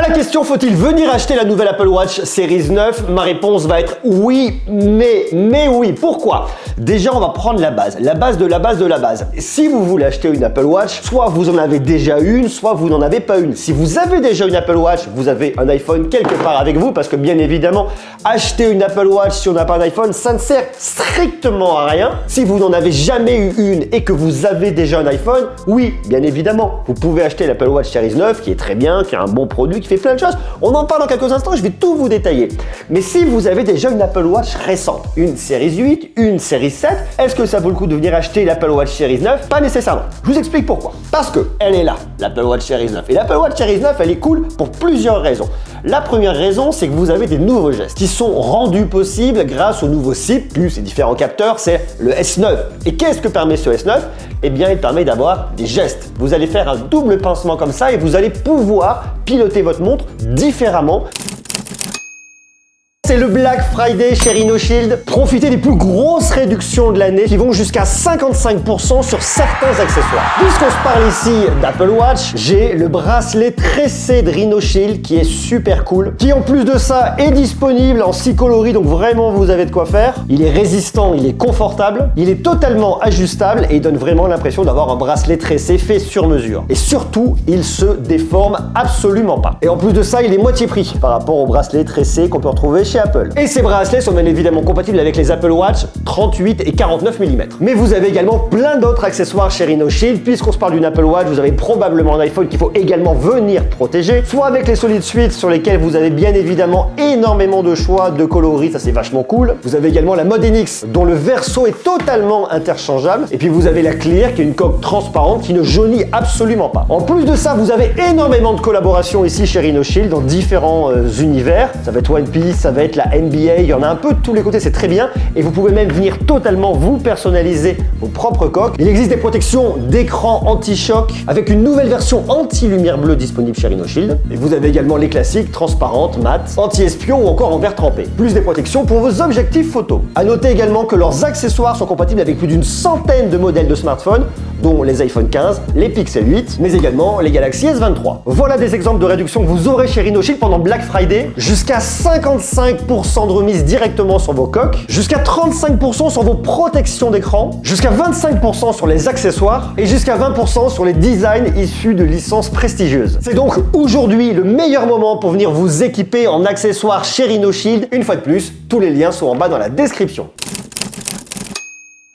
À la question, faut-il venir acheter la nouvelle Apple Watch Series 9? Ma réponse va être oui, mais oui. Pourquoi? Déjà, on va prendre la base de la base de la base. Si vous voulez acheter une Apple Watch, soit vous en avez déjà une, soit vous n'en avez pas une. Si vous avez déjà une Apple Watch, vous avez un iPhone quelque part avec vous, parce que bien évidemment, acheter une Apple Watch si on n'a pas d'iPhone, ça ne sert strictement à rien. Si vous n'en avez jamais eu une et que vous avez déjà un iPhone, oui, bien évidemment, vous pouvez acheter l'Apple Watch Series 9, qui est très bien, qui est un bon produit, qui fait plein de choses. On en parle dans quelques instants, je vais tout vous détailler. Mais si vous avez déjà une Apple Watch récente, une Series 8, une Series 7, est-ce que ça vaut le coup de venir acheter l'Apple Watch Series 9? Pas nécessairement. Je vous explique pourquoi. Parce que elle est là, l'Apple Watch Series 9. Et l'Apple Watch Series 9, elle est cool pour plusieurs raisons. La première raison, c'est que vous avez des nouveaux gestes qui sont rendus possibles grâce au nouveau SIP, plus ces différents capteurs, c'est le S9. Et qu'est-ce que permet ce S9? Eh bien, il permet d'avoir des gestes. Vous allez faire un double pincement comme ça et vous allez pouvoir piloter votre montre différemment. C'est le Black Friday chez RhinoShield. Profitez des plus grosses réductions de l'année qui vont jusqu'à 55% sur certains accessoires. Puisqu'on se parle ici d'Apple Watch, j'ai le bracelet tressé de RhinoShield qui est super cool, qui en plus de ça est disponible en 6 coloris, donc vraiment vous avez de quoi faire. Il est résistant, il est confortable, il est totalement ajustable et il donne vraiment l'impression d'avoir un bracelet tressé fait sur mesure. Et surtout, il se déforme absolument pas. Et en plus de ça, il est moitié prix par rapport au bracelet tressé qu'on peut retrouver chez Apple. Et ces bracelets sont bien évidemment compatibles avec les Apple Watch 38 et 49 mm. Mais vous avez également plein d'autres accessoires chez RhinoShield. Puisqu'on se parle d'une Apple Watch, vous avez probablement un iPhone qu'il faut également venir protéger, soit avec les Solid Suite sur lesquels vous avez bien évidemment énormément de choix de coloris, ça c'est vachement cool. Vous avez également la mode NX dont le verso est totalement interchangeable. Et puis vous avez la Clear qui est une coque transparente qui ne jaunit absolument pas. En plus de ça, vous avez énormément de collaborations ici chez RhinoShield dans différents univers. Ça va être One Piece, ça va être la NBA, il y en a un peu de tous les côtés, c'est très bien. Et vous pouvez même venir totalement vous personnaliser vos propres coques. Il existe des protections d'écran anti-choc avec une nouvelle version anti-lumière bleue disponible chez RhinoShield. Et vous avez également les classiques transparentes, mat, anti-espion ou encore en verre trempé. Plus des protections pour vos objectifs photo. À noter également que leurs accessoires sont compatibles avec plus d'une centaine de modèles de smartphones, dont les iPhone 15, les Pixel 8, mais également les Galaxy S23. Voilà des exemples de réduction que vous aurez chez RhinoShield pendant Black Friday. Jusqu'à 55% de remise directement sur vos coques, jusqu'à 35% sur vos protections d'écran, jusqu'à 25% sur les accessoires et jusqu'à 20% sur les designs issus de licences prestigieuses. C'est donc aujourd'hui le meilleur moment pour venir vous équiper en accessoires chez RhinoShield. Une fois de plus, tous les liens sont en bas dans la description.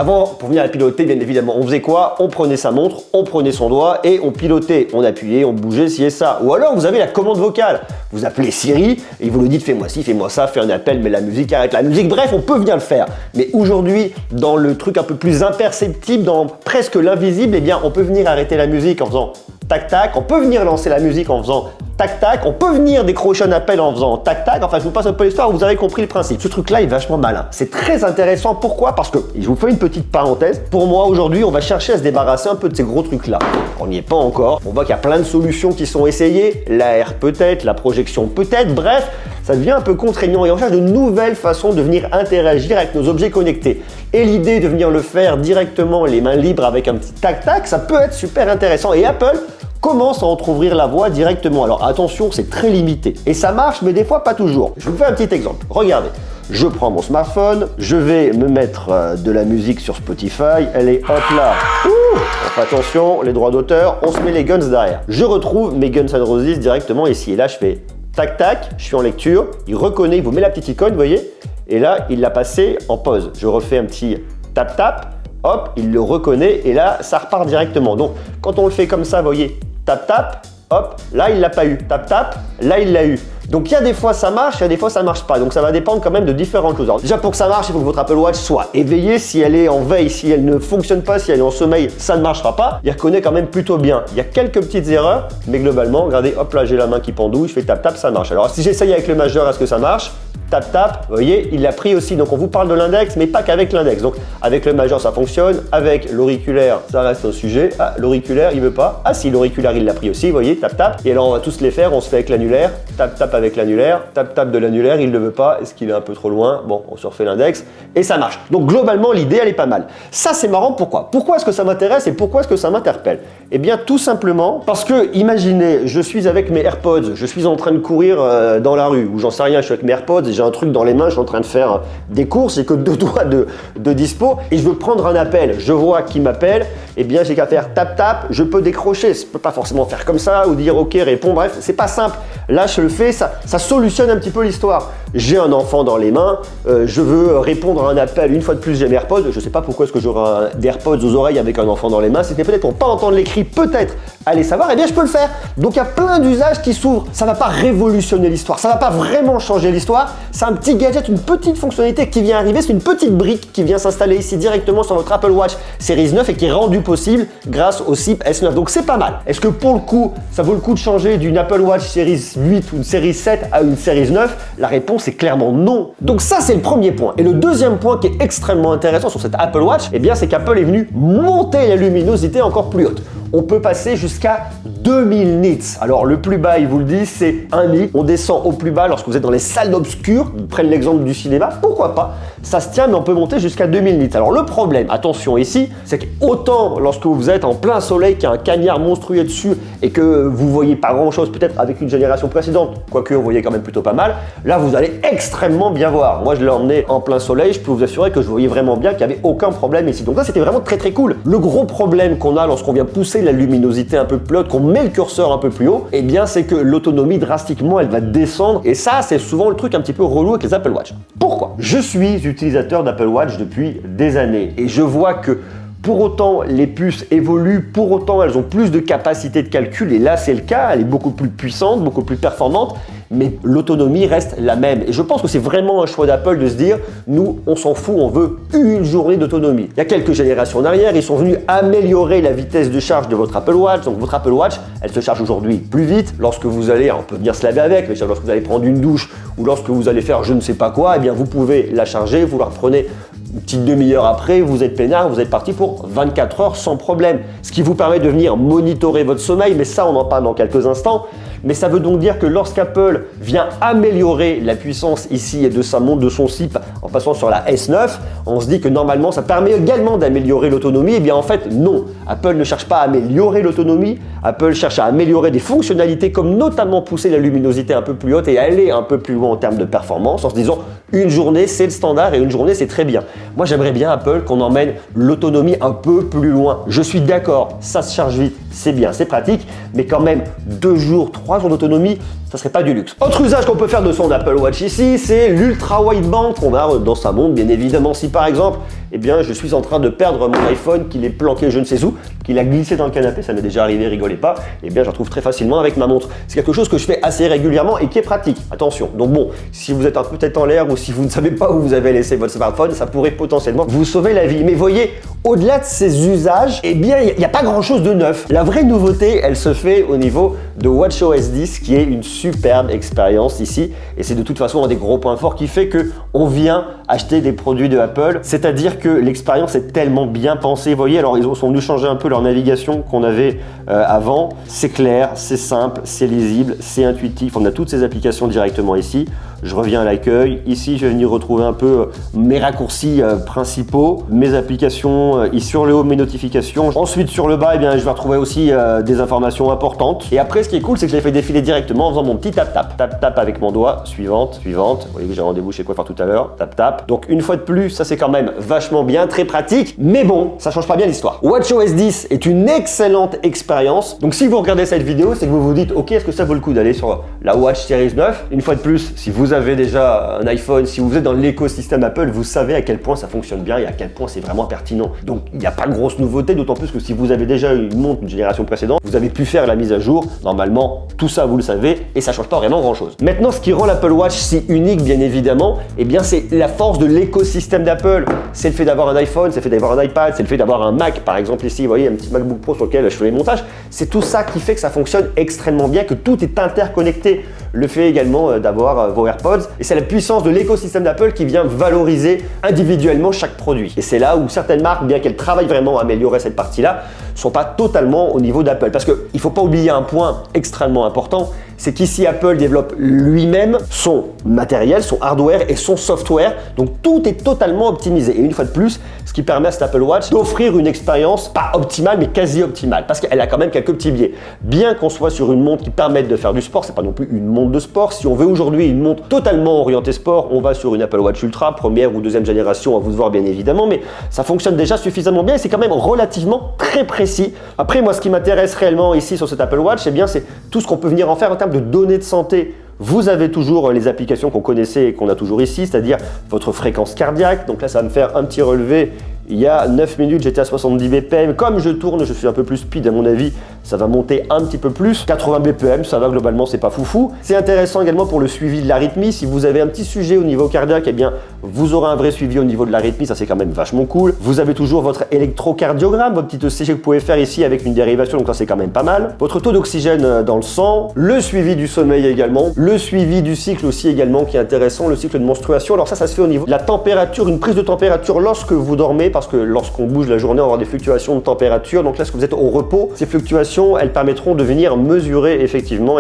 Avant, pour venir la piloter, bien évidemment, on faisait quoi? On prenait sa montre, on prenait son doigt et on pilotait, on appuyait, on bougeait, ci et ça. Ou alors, vous avez la commande vocale. Vous appelez Siri et vous lui dites fais-moi ci, fais-moi ça, fais un appel, mais la musique, arrête la musique. Bref, on peut venir le faire. Mais aujourd'hui, dans le truc un peu plus imperceptible, dans presque l'invisible, eh bien, on peut venir arrêter la musique en faisant tac-tac. On peut venir lancer la musique en faisant tac-tac, on peut venir décrocher un appel en faisant tac-tac, enfin je vous passe un peu l'histoire, vous avez compris le principe. Ce truc-là est vachement malin. C'est très intéressant, pourquoi? Parce que, je vous fais une petite parenthèse, pour moi aujourd'hui on va chercher à se débarrasser un peu de ces gros trucs-là. On n'y est pas encore, on voit qu'il y a plein de solutions qui sont essayées, l'AR peut-être, la projection peut-être, bref, ça devient un peu contraignant et on cherche de nouvelles façons de venir interagir avec nos objets connectés. Et l'idée de venir le faire directement les mains libres avec un petit tac-tac, ça peut être super intéressant et Apple commence à entrouvrir la voix directement. Alors attention, c'est très limité. Et ça marche, mais des fois pas toujours. Je vous fais un petit exemple. Regardez, je prends mon smartphone, je vais me mettre de la musique sur Spotify. Elle est hop là. On fait attention, les droits d'auteur, on se met les guns derrière. Je retrouve mes Guns N' Roses directement ici. Et là, je fais tac tac, je suis en lecture, il reconnaît, il vous met la petite icône, vous voyez. Et là, il l'a passé en pause. Je refais un petit tap tap. Hop, il le reconnaît et là, ça repart directement. Donc, quand on le fait comme ça, vous voyez, tap tap, hop, là il l'a pas eu, tap tap, là il l'a eu. Donc il y a des fois ça marche, il y a des fois ça marche pas. Donc ça va dépendre quand même de différentes choses. Alors, déjà pour que ça marche, il faut que votre Apple Watch soit éveillée. Si elle est en veille, si elle ne fonctionne pas, si elle est en sommeil, ça ne marchera pas. Il reconnaît quand même plutôt bien. Il y a quelques petites erreurs, mais globalement, regardez, hop là j'ai la main qui pendouille, je fais tap tap, ça marche. Alors si j'essaye avec le majeur, est-ce que ça marche? Tap tap, vous voyez, il l'a pris aussi. Donc on vous parle de l'index, mais pas qu'avec l'index. Donc avec le majeur ça fonctionne, avec l'auriculaire ça reste un sujet. Ah, l'auriculaire il veut pas. Ah si, l'auriculaire il l'a pris aussi, vous voyez, tap tap. Et alors on va tous les faire, on se fait avec l'annulaire, tap tap avec l'annulaire, tap de l'annulaire, il ne le veut pas, est-ce qu'il est un peu trop loin? Bon, on se refait l'index et ça marche. Donc globalement, l'idée, elle est pas mal. Ça, c'est marrant, pourquoi? Pourquoi est-ce que ça m'intéresse et pourquoi est-ce que ça m'interpelle? Eh bien, tout simplement parce que, imaginez, je suis avec mes AirPods, je suis en train de courir dans la rue, ou j'en sais rien, je suis avec mes AirPods et j'ai un truc dans les mains, je suis en train de faire des courses, j'ai que 2 doigts de dispo et je veux prendre un appel. Je vois qui m'appelle, eh bien, j'ai qu'à faire tap, je peux décrocher. Je peux pas forcément faire comme ça ou dire ok, réponds, bref, c'est pas simple. Là, je le fais, ça solutionne un petit peu l'histoire. J'ai un enfant dans les mains, je veux répondre à un appel, une fois de plus, j'ai mes AirPods, je sais pas pourquoi est-ce que j'aurai des AirPods aux oreilles avec un enfant dans les mains, c'était peut-être pour pas entendre les cris, peut-être, allez savoir, eh bien, je peux le faire. Donc, il y a plein d'usages qui s'ouvrent. Ça va pas révolutionner l'histoire, ça va pas vraiment changer l'histoire, c'est un petit gadget, une petite fonctionnalité qui vient arriver, c'est une petite brique qui vient s'installer ici directement sur votre Apple Watch Series 9 et qui est rendue possible grâce au SIP S9. Donc c'est pas mal. Est-ce que pour le coup, ça vaut le coup de changer d'une Apple Watch Series 8 ou une Series 7 à une Series 9? La réponse est clairement non. Donc ça, c'est le premier point. Et le deuxième point qui est extrêmement intéressant sur cette Apple Watch, eh bien, c'est qu'Apple est venu monter la luminosité encore plus haute. On peut passer jusqu'à 2000 nits. Alors le plus bas, il vous le dit, c'est 1 nit. On descend au plus bas lorsque vous êtes dans les salles d'obscur. Prennent l'exemple du cinéma, pourquoi pas? Ça se tient, mais on peut monter jusqu'à 2000 nits. Alors le problème, attention ici, c'est qu'autant lorsque vous êtes en plein soleil, qu'il y a un cagnard monstrueux dessus et que vous voyez pas grand chose, peut-être avec une génération précédente, quoique vous voyez quand même plutôt pas mal, là vous allez extrêmement bien voir. Moi je l'ai emmené en plein soleil, je peux vous assurer que je voyais vraiment bien qu'il n'y avait aucun problème ici. Donc là c'était vraiment très cool. Le gros problème qu'on a lorsqu'on vient pousser la luminosité un peu plus haute, qu'on met le curseur un peu plus haut, eh bien c'est que l'autonomie drastiquement elle va descendre et ça c'est souvent le truc un petit peu relou avec les Apple Watch. Pourquoi? Je suis utilisateur d'Apple Watch depuis des années et je vois que pour autant, les puces évoluent, pour autant, elles ont plus de capacité de calcul, et là, c'est le cas, elle est beaucoup plus puissante, beaucoup plus performante, mais l'autonomie reste la même. Et je pense que c'est vraiment un choix d'Apple de se dire, nous, on s'en fout, on veut une journée d'autonomie. Il y a quelques générations en arrière, ils sont venus améliorer la vitesse de charge de votre Apple Watch. Donc, votre Apple Watch, elle se charge aujourd'hui plus vite. Lorsque vous allez, on peut venir se laver avec, mais lorsque vous allez prendre une douche ou lorsque vous allez faire je ne sais pas quoi, eh bien, vous pouvez la charger, vous la reprenez une petite demi-heure après, vous êtes peinard, vous êtes parti pour 24 heures sans problème. Ce qui vous permet de venir monitorer votre sommeil, mais ça on en parle dans quelques instants. Mais ça veut donc dire que lorsqu'Apple vient améliorer la puissance ici et de sa montre, de son SIP en passant sur la S9, on se dit que normalement ça permet également d'améliorer l'autonomie. Et bien en fait non, Apple ne cherche pas à améliorer l'autonomie, Apple cherche à améliorer des fonctionnalités comme notamment pousser la luminosité un peu plus haute et aller un peu plus loin en termes de performance en se disant une journée c'est le standard et une journée c'est très bien. Moi j'aimerais bien Apple qu'on emmène l'autonomie un peu plus loin. Je suis d'accord, ça se charge vite, c'est bien, c'est pratique, mais quand même 2 jours, 3 jours d'autonomie, ça serait pas du luxe. Autre usage qu'on peut faire de son Apple Watch ici, c'est l'ultra wideband qu'on a dans sa montre. Bien évidemment, si par exemple, eh bien, je suis en train de perdre mon iPhone, qu'il est planqué je ne sais où, qu'il a glissé dans le canapé, ça m'est déjà arrivé, rigolez pas, eh bien, je retrouve très facilement avec ma montre. C'est quelque chose que je fais assez régulièrement et qui est pratique. Attention. Donc bon, si vous êtes un peu tête en l'air ou si vous ne savez pas où vous avez laissé votre smartphone, ça pourrait potentiellement vous sauver la vie. Mais voyez, au-delà de ces usages, eh bien, il n'y a pas grand-chose de neuf. La vraie nouveauté, elle se fait au niveau de WatchOS 10, qui est une superbe expérience ici. Et c'est de toute façon un des gros points forts qui fait que on vient acheter des produits de Apple. C'est-à-dire que l'expérience est tellement bien pensée. Vous voyez, alors ils sont venus changer un peu leur navigation qu'on avait avant. C'est clair, c'est simple, c'est lisible, c'est intuitif. On a toutes ces applications directement ici. Je reviens à l'accueil. Ici, je vais venir retrouver un peu mes raccourcis principaux, mes applications, ici sur le haut, mes notifications. Ensuite, sur le bas, eh bien, je vais retrouver aussi des informations importantes. Et après, ce qui est cool, c'est que je les fais défiler directement en faisant mon petit tap-tap. Tap-tap avec mon doigt. Suivante, suivante. Vous voyez que j'ai rendez-vous chez Coiffeur tout à l'heure. Tap-tap. Donc, une fois de plus, ça c'est quand même vachement bien, très pratique. Mais bon, ça change pas bien l'histoire. WatchOS 10 est une excellente expérience. Donc, si vous regardez cette vidéo, c'est que vous vous dites, ok, est-ce que ça vaut le coup d'aller sur la Watch Series 9? Une fois de plus, si vous avez déjà un iPhone, si vous êtes dans l'écosystème Apple, vous savez à quel point ça fonctionne bien et à quel point c'est vraiment pertinent. Donc il n'y a pas de grosse nouveauté, d'autant plus que si vous avez déjà une montre d'une génération précédente, vous avez pu faire la mise à jour. Normalement, tout ça vous le savez et ça change pas vraiment grand chose. Maintenant, ce qui rend l'Apple Watch si unique, bien évidemment, eh bien c'est la force de l'écosystème d'Apple. C'est le fait d'avoir un iPhone, c'est le fait d'avoir un iPad, c'est le fait d'avoir un Mac, par exemple ici, vous voyez, un petit MacBook Pro sur lequel je fais les montages. C'est tout ça qui fait que ça fonctionne extrêmement bien, que tout est interconnecté. Le fait également d'avoir vos AirPods. Et c'est la puissance de l'écosystème d'Apple qui vient valoriser individuellement chaque produit. Et c'est là où certaines marques, bien qu'elles travaillent vraiment à améliorer cette partie-là, ne sont pas totalement au niveau d'Apple. Parce qu'il ne faut pas oublier un point extrêmement important, c'est qu'ici Apple développe lui-même son matériel, son hardware et son software. Donc tout est totalement optimisé. Et une fois de plus, ce qui permet à cette Apple Watch d'offrir une expérience pas optimale mais quasi optimale parce qu'elle a quand même quelques petits biais. Bien qu'on soit sur une montre qui permette de faire du sport, c'est pas non plus une montre de sport. Si on veut aujourd'hui une montre totalement orientée sport, on va sur une Apple Watch Ultra, première ou deuxième génération, à vous de voir bien évidemment, mais ça fonctionne déjà suffisamment bien et c'est quand même relativement très précis. Après, moi, ce qui m'intéresse réellement ici sur cette Apple Watch, eh bien, c'est tout ce qu'on peut venir en faire en termes de données de santé. Vous avez toujours les applications qu'on connaissait et qu'on a toujours ici, c'est-à-dire votre fréquence cardiaque. Donc là, ça va me faire un petit relevé. Il y a 9 minutes, j'étais à 70 BPM. Comme je tourne, je suis un peu plus speed à mon avis, ça va monter un petit peu plus. 80 BPM, ça va globalement, c'est pas foufou. C'est intéressant également pour le suivi de l'arythmie. Si vous avez un petit sujet au niveau cardiaque, eh bien, vous aurez un vrai suivi au niveau de l'arythmie, ça c'est quand même vachement cool. Vous avez toujours votre électrocardiogramme, votre petit ECG que vous pouvez faire ici avec une dérivation, donc ça c'est quand même pas mal. Votre taux d'oxygène dans le sang, le suivi du sommeil également, le suivi du cycle aussi également qui est intéressant, le cycle de menstruation. Alors ça se fait au niveau de la température, une prise de température lorsque vous dormez, parce que lorsqu'on bouge la journée, on va avoir des fluctuations de température. Donc là, lorsque vous êtes au repos, ces fluctuations, elles permettront de venir mesurer effectivement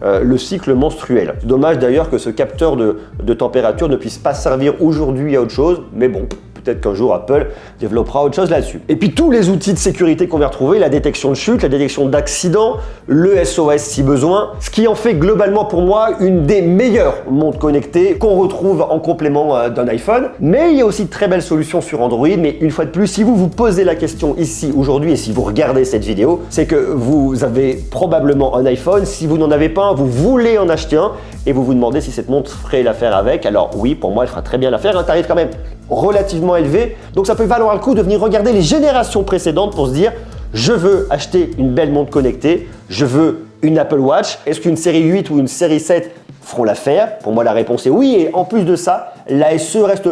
le cycle menstruel. C'est dommage d'ailleurs que ce capteur de température ne puisse pas servir aujourd'hui à autre chose, mais bon, peut-être qu'un jour Apple développera autre chose là-dessus. Et puis tous les outils de sécurité qu'on va retrouver, la détection de chute, la détection d'accident, le SOS si besoin, ce qui en fait globalement pour moi une des meilleures montres connectées qu'on retrouve en complément d'un iPhone. Mais il y a aussi de très belles solutions sur Android, mais une fois de plus, si vous vous posez la question ici aujourd'hui et si vous regardez cette vidéo, c'est que vous avez probablement un iPhone. Si vous n'en avez pas un, vous voulez en acheter un et vous vous demandez si cette montre ferait l'affaire avec. Alors oui, pour moi, elle fera très bien l'affaire, un tarif quand même relativement élevé, donc ça peut valoir le coup de venir regarder les générations précédentes pour se dire je veux acheter une belle montre connectée, je veux une Apple Watch, est-ce qu'une série 8 ou une série 7 feront l'affaire? Pour moi la réponse est oui, et en plus de ça, la SE reste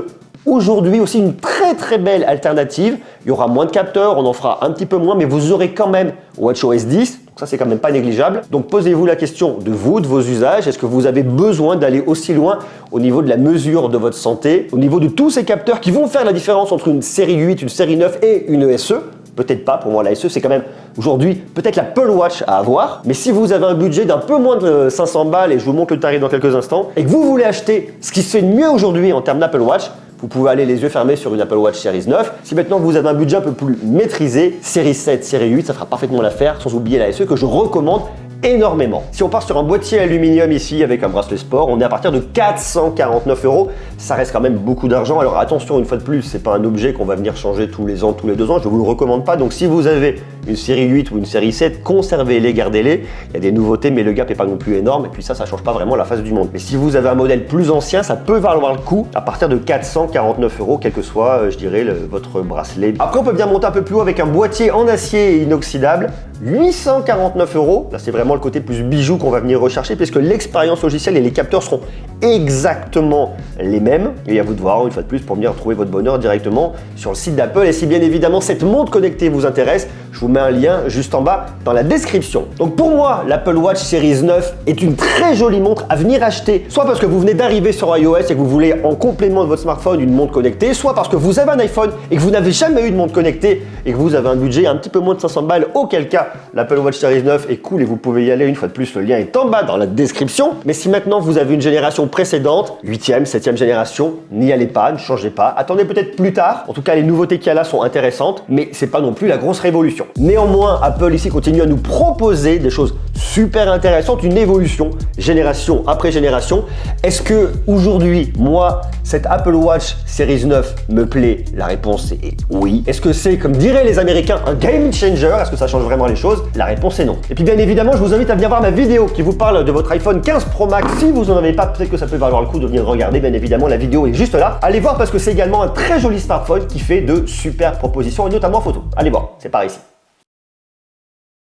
aujourd'hui aussi une très belle alternative. Il y aura moins de capteurs, on en fera un petit peu moins, mais vous aurez quand même WatchOS 10, donc ça c'est quand même pas négligeable. Donc posez-vous la question de vous, de vos usages, est-ce que vous avez besoin d'aller aussi loin au niveau de la mesure de votre santé, au niveau de tous ces capteurs qui vont faire la différence entre une série 8, une série 9 et une SE? Peut-être pas, pour moi la SE c'est quand même aujourd'hui peut-être l'Apple Watch à avoir, mais si vous avez un budget d'un peu moins de 500 balles, et je vous montre le tarif dans quelques instants, et que vous voulez acheter ce qui se fait de mieux aujourd'hui en termes d'Apple Watch, vous pouvez aller les yeux fermés sur une Apple Watch Series 9. Si maintenant vous avez un budget un peu plus maîtrisé, série 7, série 8, ça fera parfaitement l'affaire, sans oublier la SE que je recommande énormément. Si on part sur un boîtier aluminium ici avec un bracelet sport, on est à partir de 449 €. Ça reste quand même beaucoup d'argent. Alors attention, une fois de plus, c'est pas un objet qu'on va venir changer tous les ans, tous les 2 ans. Je vous le recommande pas. Donc si vous avez une série 8 ou une série 7, conservez-les, gardez-les. Il y a des nouveautés, mais le gap est pas non plus énorme. Et puis ça change pas vraiment la face du monde. Mais si vous avez un modèle plus ancien, ça peut valoir le coup à partir de 449 €, quel que soit, je dirais, votre bracelet. Après, on peut bien monter un peu plus haut avec un boîtier en acier inoxydable. 849 €. Là, c'est vraiment le côté plus bijou qu'on va venir rechercher puisque l'expérience logicielle et les capteurs seront exactement les mêmes. Et à vous de voir une fois de plus pour venir trouver votre bonheur directement sur le site d'Apple. Et si bien évidemment cette montre connectée vous intéresse, je vous mets un lien juste en bas dans la description. Donc pour moi, l'Apple Watch Series 9 est une très jolie montre à venir acheter, soit parce que vous venez d'arriver sur iOS et que vous voulez en complément de votre smartphone une montre connectée, soit parce que vous avez un iPhone et que vous n'avez jamais eu de montre connectée et que vous avez un budget un petit peu moins de 500 balles, auquel cas l'Apple Watch Series 9 est cool et vous pouvez y aller une fois de plus, le lien est en bas dans la description. Mais si maintenant vous avez une génération précédente, 8e, 7e génération, n'y allez pas, ne changez pas, attendez peut-être plus tard. En tout cas, les nouveautés qu'il y a là sont intéressantes, mais c'est pas non plus la grosse révolution. Néanmoins, Apple ici continue à nous proposer des choses super intéressantes, une évolution génération après génération. Est-ce que aujourd'hui, moi, cette Apple Watch Series 9 me plaît? La réponse est oui. Est-ce que c'est, comme diraient les Américains, un game changer? Est-ce que ça change vraiment les choses? La réponse est non. Et puis bien évidemment, je vous invite à venir voir ma vidéo qui vous parle de votre iPhone 15 Pro Max. Si vous n'en avez pas, peut-être que ça peut valoir le coup de venir regarder. Bien évidemment, la vidéo est juste là. Allez voir parce que c'est également un très joli smartphone qui fait de super propositions et notamment photo. Allez voir, c'est par ici.